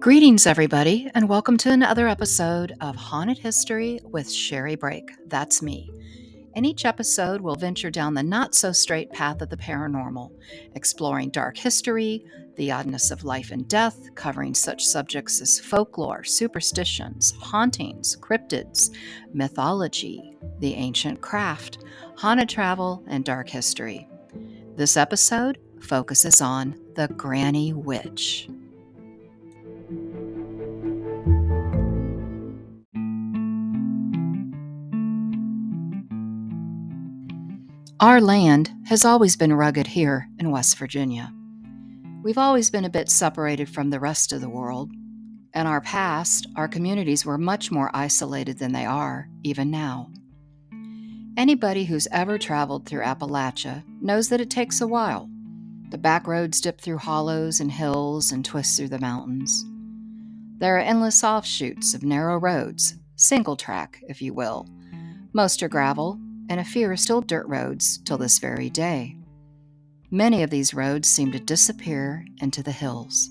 Greetings, everybody, and welcome to another episode of Haunted History with Sherry Brake. That's me. In each episode, we'll venture down the not-so-straight path of the paranormal, exploring dark history, the oddness of life and death, covering such subjects as folklore, superstitions, hauntings, cryptids, mythology, the ancient craft, haunted travel, and dark history. This episode focuses on the Granny Witch. Our land has always been rugged here in West Virginia. We've always been a bit separated from the rest of the world. In our past, our communities were much more isolated than they are, even now. Anybody who's ever traveled through Appalachia knows that it takes a while. The back roads dip through hollows and hills and twist through the mountains. There are endless offshoots of narrow roads, single track, if you will. Most are gravel, and a few are still dirt roads till this very day. Many of these roads seem to disappear into the hills.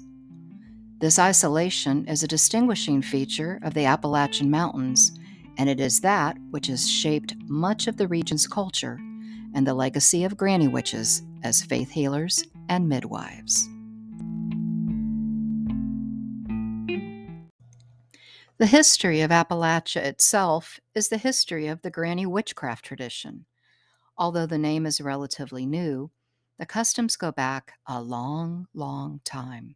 This isolation is a distinguishing feature of the Appalachian Mountains, and it is that which has shaped much of the region's culture and the legacy of granny witches as faith healers and midwives. The history of Appalachia itself is the history of the granny witchcraft tradition. Although the name is relatively new, the customs go back a long, long time.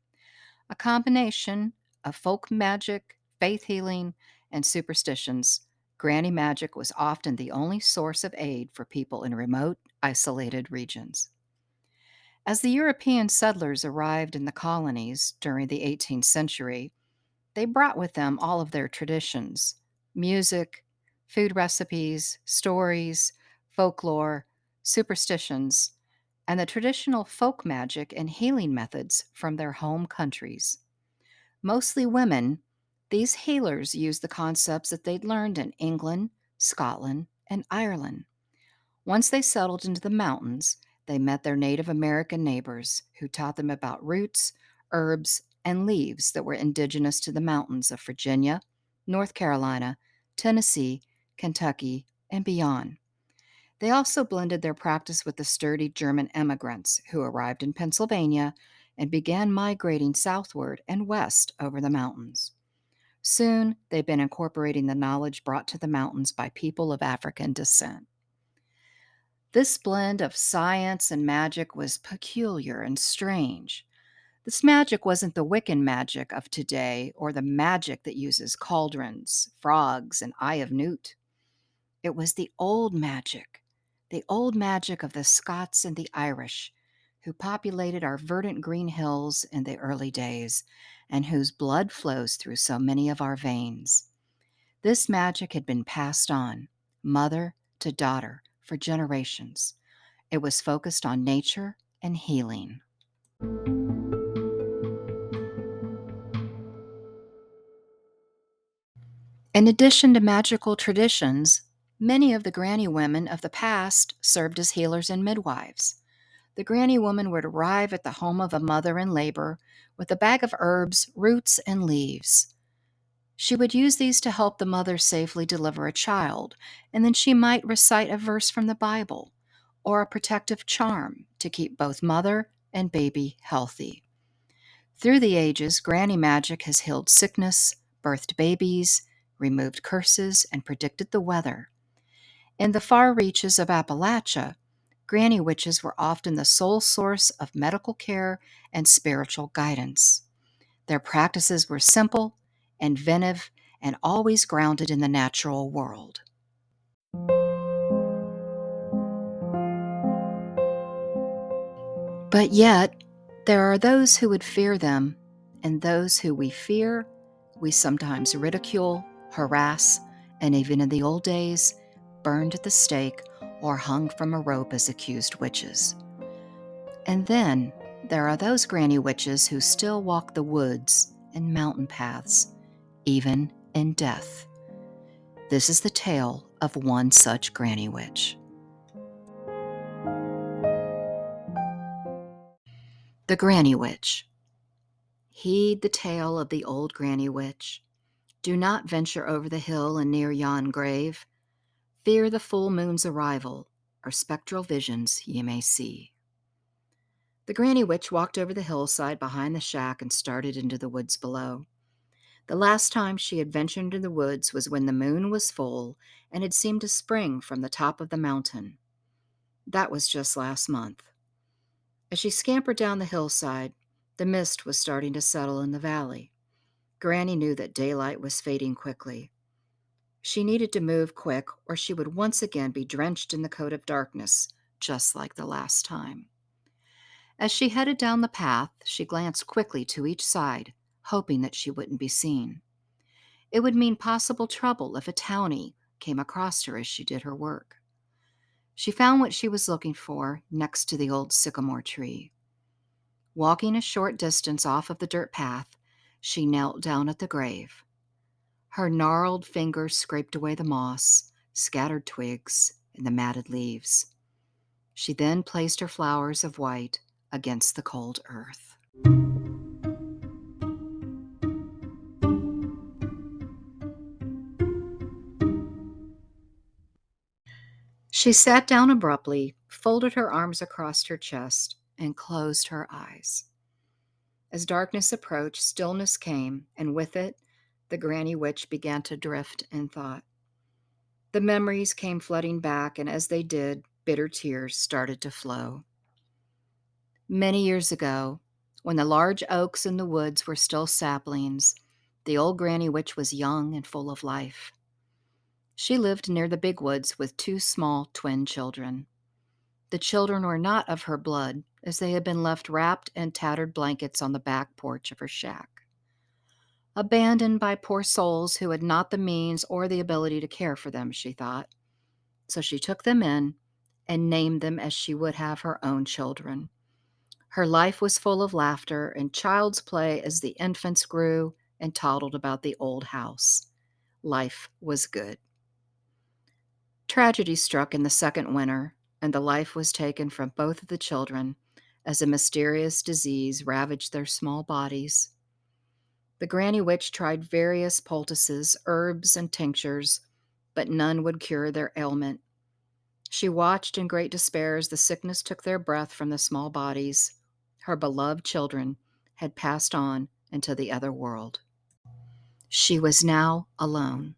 A combination of folk magic, faith healing, and superstitions, granny magic was often the only source of aid for people in remote, isolated regions. As the European settlers arrived in the colonies during the 18th century, they brought with them all of their traditions: music, food recipes, stories, folklore, superstitions, and the traditional folk magic and healing methods from their home countries. Mostly women, these healers used the concepts that they'd learned in England, Scotland, and Ireland. Once they settled into the mountains, they met their Native American neighbors who taught them about roots, herbs, and leaves that were indigenous to the mountains of Virginia, North Carolina, Tennessee, Kentucky, and beyond. They also blended their practice with the sturdy German immigrants who arrived in Pennsylvania and began migrating southward and west over the mountains. Soon, they've been incorporating the knowledge brought to the mountains by people of African descent. This blend of science and magic was peculiar and strange. This magic wasn't the Wiccan magic of today or the magic that uses cauldrons, frogs, and eye of newt. It was the old magic of the Scots and the Irish, who populated our verdant green hills in the early days, and whose blood flows through so many of our veins. This magic had been passed on, mother to daughter, for generations. It was focused on nature and healing. In addition to magical traditions, many of the granny women of the past served as healers and midwives. The granny woman would arrive at the home of a mother in labor with a bag of herbs, roots, and leaves. She would use these to help the mother safely deliver a child, and then she might recite a verse from the Bible or a protective charm to keep both mother and baby healthy. Through the ages, granny magic has healed sickness, birthed babies, removed curses, and predicted the weather. In the far reaches of Appalachia, granny witches were often the sole source of medical care and spiritual guidance. Their practices were simple, inventive, and always grounded in the natural world. But yet, there are those who would fear them, and those who we fear, we sometimes ridicule, harass, and even in the old days, burned at the stake or hung from a rope as accused witches. And then there are those granny witches who still walk the woods and mountain paths, even in death. This is the tale of one such granny witch. The Granny Witch. Heed the tale of the old granny witch. Do not venture over the hill and near yon grave. Fear the full moon's arrival, or spectral visions ye may see. The granny witch walked over the hillside behind the shack and started into the woods below. The last time she had ventured into the woods was when the moon was full and had seemed to spring from the top of the mountain. That was just last month. As she scampered down the hillside, the mist was starting to settle in the valley. Granny knew that daylight was fading quickly. She needed to move quick, or she would once again be drenched in the coat of darkness, just like the last time. As she headed down the path, she glanced quickly to each side, hoping that she wouldn't be seen. It would mean possible trouble if a townie came across her as she did her work. She found what she was looking for next to the old sycamore tree. Walking a short distance off of the dirt path, she knelt down at the grave. Her gnarled fingers scraped away the moss, scattered twigs, and the matted leaves. She then placed her flowers of white against the cold earth. She sat down abruptly, folded her arms across her chest, and closed her eyes. As darkness approached, stillness came, and with it, the granny witch began to drift in thought. The memories came flooding back, and as they did, bitter tears started to flow. Many years ago, when the large oaks in the woods were still saplings, the old granny witch was young and full of life. She lived near the big woods with two small twin children. The children were not of her blood, as they had been left wrapped in tattered blankets on the back porch of her shack. Abandoned by poor souls who had not the means or the ability to care for them, she thought. So she took them in and named them as she would have her own children. Her life was full of laughter and child's play as the infants grew and toddled about the old house. Life was good. Tragedy struck in the second winter, and the life was taken from both of the children as a mysterious disease ravaged their small bodies. The granny witch tried various poultices, herbs, and tinctures, but none would cure their ailment. She watched in great despair as the sickness took their breath from the small bodies. Her beloved children had passed on into the other world. She was now alone.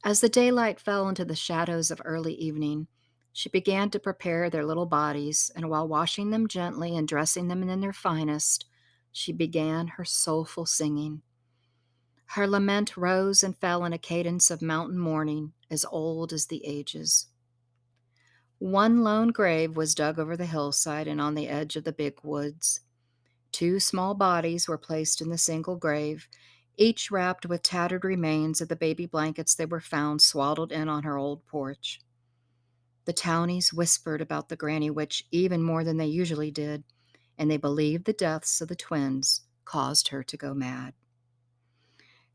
As the daylight fell into the shadows of early evening, she began to prepare their little bodies, and while washing them gently and dressing them in their finest, she began her soulful singing. Her lament rose and fell in a cadence of mountain mourning as old as the ages. One lone grave was dug over the hillside and on the edge of the big woods. Two small bodies were placed in the single grave, each wrapped with tattered remains of the baby blankets they were found swaddled in on her old porch. The townies whispered about the granny witch even more than they usually did, and they believed the deaths of the twins caused her to go mad.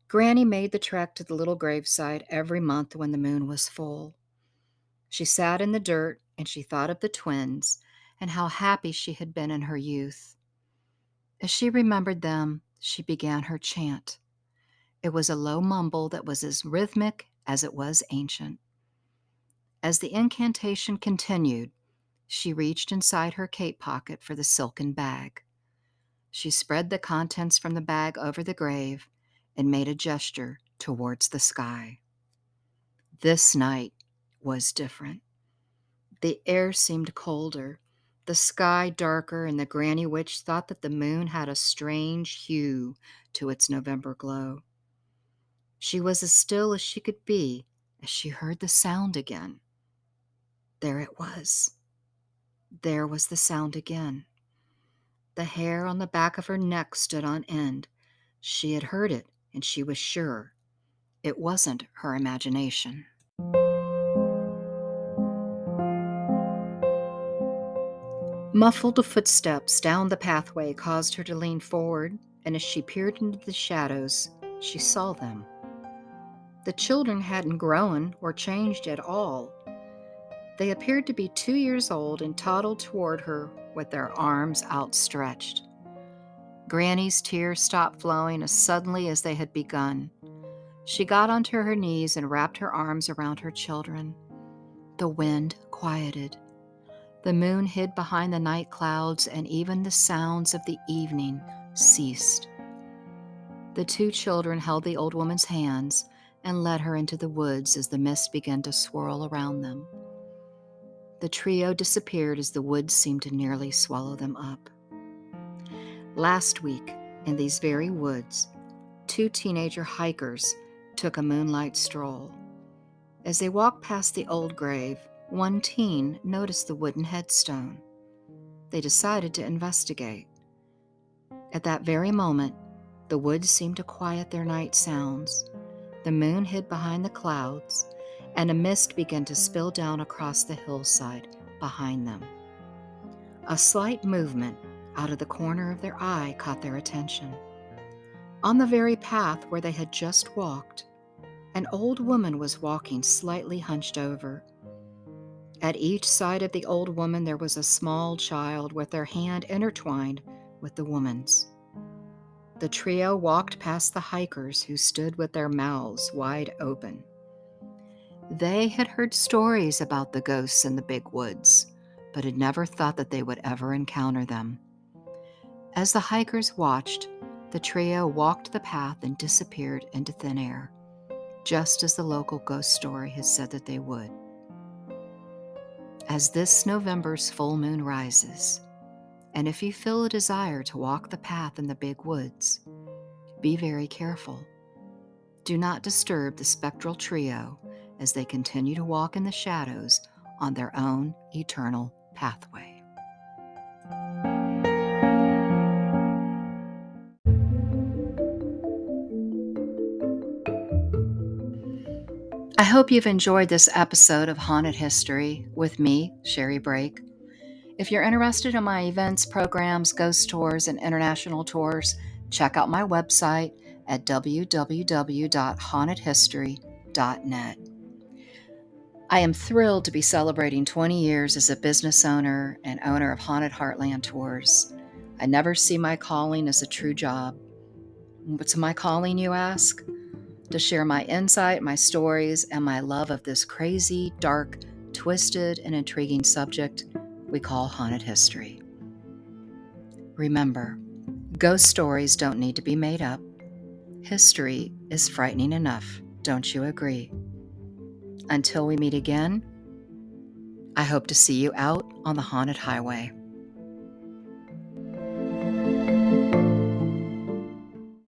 Granny made the trek to the little graveside every month when the moon was full. She sat in the dirt and she thought of the twins and how happy she had been in her youth. As she remembered them, she began her chant. It was a low mumble that was as rhythmic as it was ancient. As the incantation continued, she reached inside her cape pocket for the silken bag. She spread the contents from the bag over the grave and made a gesture towards the sky. This night was different. The air seemed colder, the sky darker, and the granny witch thought that the moon had a strange hue to its November glow. She was as still as she could be as she heard the sound again. There it was. There was the sound again. The hair on the back of her neck stood on end. She had heard it, and she was sure it wasn't her imagination. Muffled footsteps down the pathway caused her to lean forward, and as she peered into the shadows, she saw them. The children hadn't grown or changed at all. They appeared to be 2 years old and toddled toward her with their arms outstretched. Granny's tears stopped flowing as suddenly as they had begun. She got onto her knees and wrapped her arms around her children. The wind quieted. The moon hid behind the night clouds, and even the sounds of the evening ceased. The two children held the old woman's hands and led her into the woods as the mist began to swirl around them. The trio disappeared as the woods seemed to nearly swallow them up. Last week, in these very woods, two teenager hikers took a moonlight stroll. As they walked past the old grave, one teen noticed the wooden headstone. They decided to investigate. At that very moment, the woods seemed to quiet their night sounds. The moon hid behind the clouds, and a mist began to spill down across the hillside behind them. A slight movement out of the corner of their eye caught their attention. On the very path where they had just walked, an old woman was walking slightly hunched over. At each side of the old woman there was a small child with their hand intertwined with the woman's. The trio walked past the hikers who stood with their mouths wide open. They had heard stories about the ghosts in the big woods, but had never thought that they would ever encounter them. As the hikers watched, the trio walked the path and disappeared into thin air, just as the local ghost story had said that they would. As this November's full moon rises, and if you feel a desire to walk the path in the big woods, be very careful. Do not disturb the spectral trio as they continue to walk in the shadows on their own eternal pathway. I hope you've enjoyed this episode of Haunted History with me, Sherry Brake. If you're interested in my events, programs, ghost tours, and international tours, check out my website at www.hauntedhistory.net. I am thrilled to be celebrating 20 years as a business owner and owner of Haunted Heartland Tours. I never see my calling as a true job. What's my calling, you ask? To share my insight, my stories, and my love of this crazy, dark, twisted, and intriguing subject we call haunted history. Remember, ghost stories don't need to be made up. History is frightening enough, don't you agree? Until we meet again, I hope to see you out on the haunted highway.